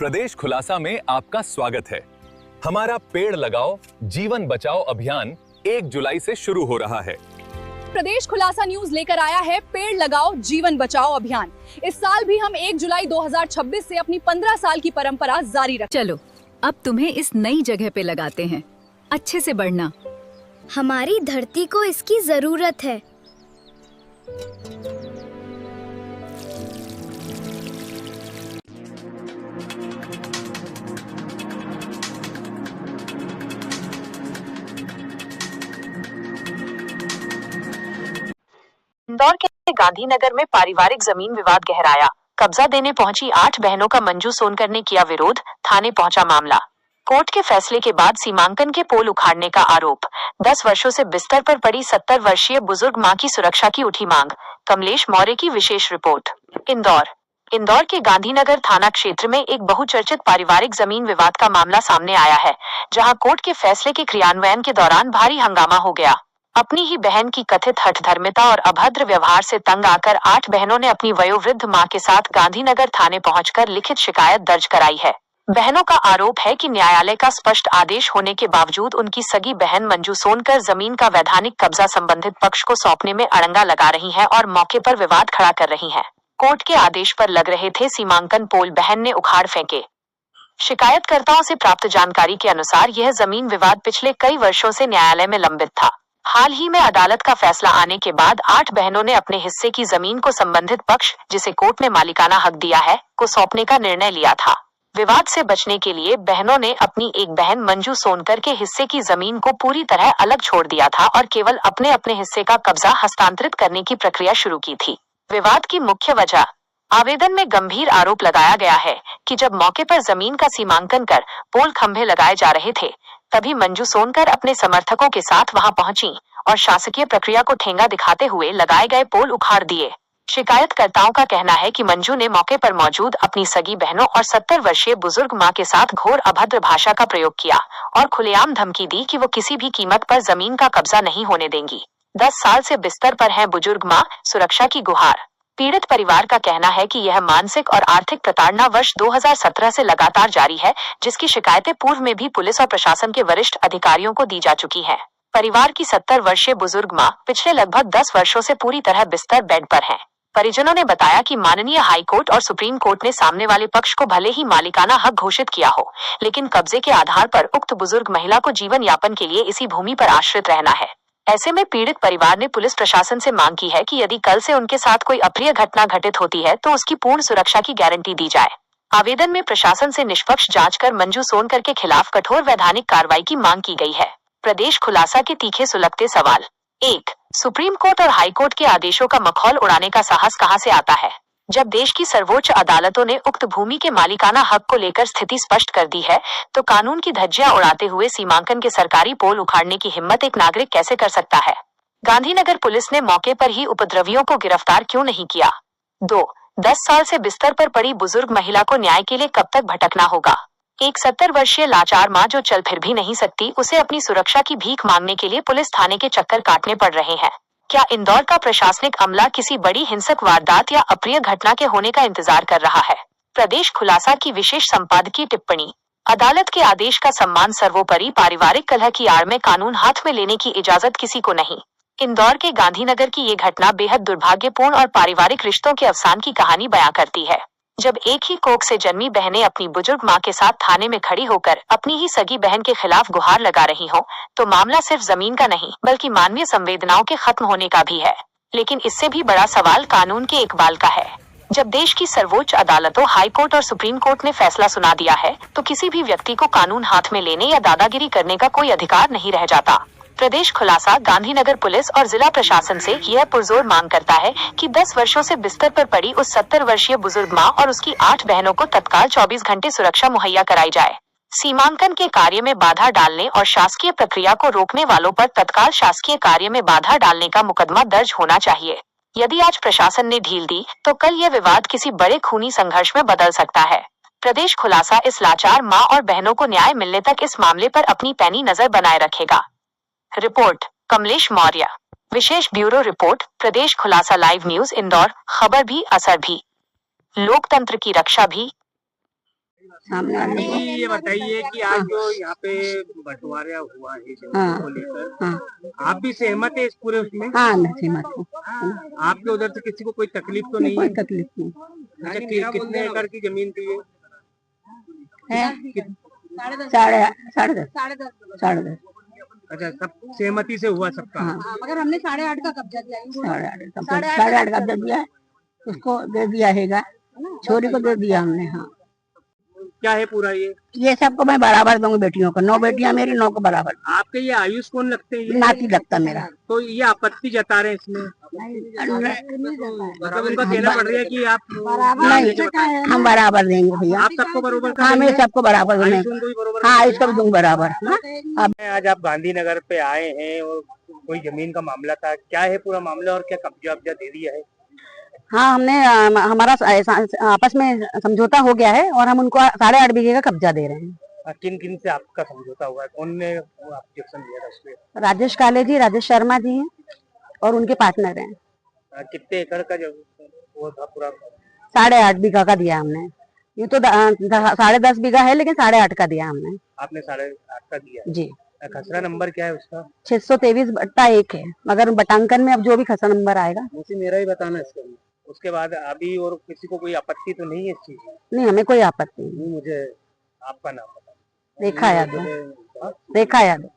प्रदेश खुलासा में आपका स्वागत है। हमारा पेड़ लगाओ जीवन बचाओ अभियान 1 जुलाई से शुरू हो रहा है। प्रदेश खुलासा न्यूज लेकर आया है पेड़ लगाओ जीवन बचाओ अभियान। इस साल भी हम 1 जुलाई 2026 से अपनी 15 साल की परंपरा जारी रखें। चलो अब तुम्हें इस नई जगह पे लगाते हैं। अच्छे से बढ़ना। हमारी धरती को इसकी जरूरत है। इंदौर के गांधीनगर में पारिवारिक जमीन विवाद गहराया। कब्जा देने पहुंची 8 बहनों का मंजू सोनकर ने किया विरोध, थाने पहुंचा मामला। कोर्ट के फैसले के बाद सीमांकन के पोल उखाड़ने का आरोप। 10 वर्षों से बिस्तर पर पड़ी 70 वर्षीय बुजुर्ग मां की सुरक्षा की उठी मांग। कमलेश मौर्य की विशेष रिपोर्ट। इंदौर के गांधीनगर थाना क्षेत्र में एक बहुचर्चित पारिवारिक जमीन विवाद का मामला सामने आया है, जहां कोर्ट के फैसले के क्रियान्वयन के दौरान भारी हंगामा हो गया। अपनी ही बहन की कथित हठधर्मिता और अभद्र व्यवहार से तंग आकर 8 बहनों ने अपनी वयोवृद्ध मां के साथ गांधीनगर थाने पहुंचकर लिखित शिकायत दर्ज कराई है। बहनों का आरोप है कि न्यायालय का स्पष्ट आदेश होने के बावजूद उनकी सगी बहन मंजू सोनकर जमीन का वैधानिक कब्जा संबंधित पक्ष को सौंपने में अड़ंगा लगा रही हैं और मौके पर विवाद खड़ा कर रही हैं। कोर्ट के आदेश पर लग रहे थे सीमांकन पोल, बहन ने उखाड़ फेंके। शिकायतकर्ताओं से प्राप्त जानकारी के अनुसार यह जमीन विवाद पिछले कई वर्षों से न्यायालय में लंबित था। हाल ही में अदालत का फैसला आने के बाद 8 बहनों ने अपने हिस्से की जमीन को संबंधित पक्ष, जिसे कोर्ट ने मालिकाना हक दिया है, को सौंपने का निर्णय लिया था। विवाद से बचने के लिए बहनों ने अपनी एक बहन मंजू सोनकर के हिस्से की जमीन को पूरी तरह अलग छोड़ दिया था और केवल अपने अपने हिस्से का कब्जा हस्तांतरित करने की प्रक्रिया शुरू की थी। विवाद की मुख्य वजह। आवेदन में गंभीर आरोप लगाया गया है कि जब मौके पर जमीन का सीमांकन कर पोल खंभे लगाए जा रहे थे, तभी मंजू सोनकर अपने समर्थकों के साथ वहां पहुंची और शासकीय प्रक्रिया को ठेंगा दिखाते हुए लगाए गए पोल उखाड़ दिए। शिकायतकर्ताओं का कहना है कि मंजू ने मौके पर मौजूद अपनी सगी बहनों और 70 वर्षीय बुजुर्ग मां के साथ घोर अभद्र भाषा का प्रयोग किया और खुलेआम धमकी दी कि वो किसी भी कीमत पर जमीन का कब्जा नहीं होने देंगी। 10 साल से बिस्तर पर हैं बुजुर्ग मां, सुरक्षा की गुहार। पीड़ित परिवार का कहना है कि यह मानसिक और आर्थिक प्रताड़ना वर्ष 2017 से लगातार जारी है, जिसकी शिकायतें पूर्व में भी पुलिस और प्रशासन के वरिष्ठ अधिकारियों को दी जा चुकी हैं। परिवार की 70 वर्षीय बुजुर्ग मां पिछले लगभग 10 वर्षों से पूरी तरह बिस्तर बेड पर हैं। परिजनों ने बताया कि माननीय हाई कोर्ट और सुप्रीम कोर्ट ने सामने वाले पक्ष को भले ही मालिकाना हक घोषित किया हो, लेकिन कब्जे के आधार पर उक्त बुजुर्ग महिला को जीवन यापन के लिए इसी भूमि पर आश्रित रहना है। ऐसे में पीड़ित परिवार ने पुलिस प्रशासन से मांग की है कि यदि कल से उनके साथ कोई अप्रिय घटना घटित होती है तो उसकी पूर्ण सुरक्षा की गारंटी दी जाए। आवेदन में प्रशासन से निष्पक्ष जांच कर मंजू सोनकर के खिलाफ कठोर वैधानिक कार्रवाई की मांग की गई है। प्रदेश खुलासा के तीखे सुलगते सवाल। 1. सुप्रीम कोर्ट और हाई कोर्ट के आदेशों का मखौल उड़ाने का साहस कहां से आता है? जब देश की सर्वोच्च अदालतों ने उक्त भूमि के मालिकाना हक को लेकर स्थिति स्पष्ट कर दी है, तो कानून की धज्जियां उड़ाते हुए सीमांकन के सरकारी पोल उखाड़ने की हिम्मत एक नागरिक कैसे कर सकता है? गांधीनगर पुलिस ने मौके पर ही उपद्रवियों को गिरफ्तार क्यों नहीं किया? 2. 10 साल से बिस्तर पर पड़ी बुजुर्ग महिला को न्याय के लिए कब तक भटकना होगा? एक 70 वर्षीय लाचार मां जो चल फिर भी नहीं सकती, उसे अपनी सुरक्षा की भीख मांगने के लिए पुलिस थाने के चक्कर काटने पड़ रहे हैं। क्या इंदौर का प्रशासनिक अमला किसी बड़ी हिंसक वारदात या अप्रिय घटना के होने का इंतजार कर रहा है? प्रदेश खुलासा की विशेष संपादकीय टिप्पणी। अदालत के आदेश का सम्मान सर्वोपरि, पारिवारिक कलह की आड़ में कानून हाथ में लेने की इजाजत किसी को नहीं। इंदौर के गांधीनगर की ये घटना बेहद दुर्भाग्यपूर्ण और पारिवारिक रिश्तों के अवसान की कहानी बयां करती है। जब एक ही कोख से जन्मी बहनें अपनी बुजुर्ग मां के साथ थाने में खड़ी होकर अपनी ही सगी बहन के खिलाफ गुहार लगा रही हो, तो मामला सिर्फ जमीन का नहीं बल्कि मानवीय संवेदनाओं के खत्म होने का भी है। लेकिन इससे भी बड़ा सवाल कानून के इकबाल का है। जब देश की सर्वोच्च अदालतों हाई कोर्ट और सुप्रीम कोर्ट ने फैसला सुना दिया है, तो किसी भी व्यक्ति को कानून हाथ में लेने या दादागिरी करने का कोई अधिकार नहीं रह जाता। प्रदेश खुलासा गांधीनगर पुलिस और जिला प्रशासन से यह पुरजोर मांग करता है कि 10 वर्षों से बिस्तर पर पड़ी उस 70 वर्षीय बुजुर्ग मां और उसकी 8 बहनों को तत्काल 24 घंटे सुरक्षा मुहैया कराई जाए। सीमांकन के कार्य में बाधा डालने और शासकीय प्रक्रिया को रोकने वालों पर तत्काल शासकीय कार्य में बाधा डालने का मुकदमा दर्ज होना चाहिए। यदि आज प्रशासन ने ढील दी, तो कल यह विवाद किसी बड़े खूनी संघर्ष में बदल सकता है। प्रदेश खुलासा इस लाचार मां और बहनों को न्याय मिलने तक इस मामले पर अपनी पैनी नजर बनाए रखेगा। रिपोर्ट कमलेश मौर्य। विशेष ब्यूरो रिपोर्ट प्रदेश खुलासा लाइव न्यूज इंदौर। खबर भी असर भी, लोकतंत्र की रक्षा भी। सामने वाले को। ये बताइए कि आज जो यहाँ पे बंटवारा हुआ है जमीन को लेकर, हाँ आप भी सहमत है इस पूरे उसमें? हाँ, मैं सहमत हूँ। आपके उधर से किसी को कोई तकलीफ तो नहीं कोई है? तकलीफ नहीं अच्छा, कितने एकड़ की जमीन थी ये? है। साढ़े दस। अच्छा, सब सहमति से हुआ सबका? हाँ, मगर हमने 8.5 का कब्जा किया साढ़े आठ कब्जा दिया है, उसको दे दिया हैगा, छोरी को दे दिया हमने। हाँ, क्या है पूरा ये सबको मैं बराबर दूंगी, बेटियों को 9 बेटियां मेरी, 9 को बराबर। आपके ये आयुष कौन लगते हैं? नाती लगता मेरा। तो ये आपत्ति जता रहे हैं इसमें, मतलब उनका कहना पड़ रहा है कि आप नहीं, हम बराबर देंगे भैया। आप सबको बराबर हाँ, मैं सबको बराबर दूंगी। आयुष उनको भी बराबर? हाँ, इसको भी दूंगी बराबर। हाँ, अब आज आप गांधीनगर पे आए हैं और कोई जमीन का मामला था, क्या है पूरा मामला और क्या कब्जा वब्जा दे दिया है? हाँ, हमने हमारा आपस में समझौता हो गया है और हम उनको 8.5 बीघे का कब्जा दे रहे हैं। किन किन से आपका समझौता हुआ है? कौन ने ऑब्जेक्शन दिया था उसपे? राजेश काले जी, राजेश शर्मा जी हैं और उनके पार्टनर हैं। कितने एकड़ का जो वो था पूरा? 8.5 बीघा का दिया हमने। ये तो 10.5 बीघा है, लेकिन 8.5 का दिया हमने। आपने 8.5 का दिया जी। खसरा नंबर क्या है उसका? 623/1 है, मगर बटांकन में अब जो भी खसरा नंबर आएगा मुझे मेरा ही बताना इसके अंदर। उसके बाद अभी और किसी को कोई आपत्ति तो नहीं है इस चीज में? नहीं, हमें कोई आपत्ति नहीं। मुझे आपका नाम बता। रेखा यादव। रेखा यादव।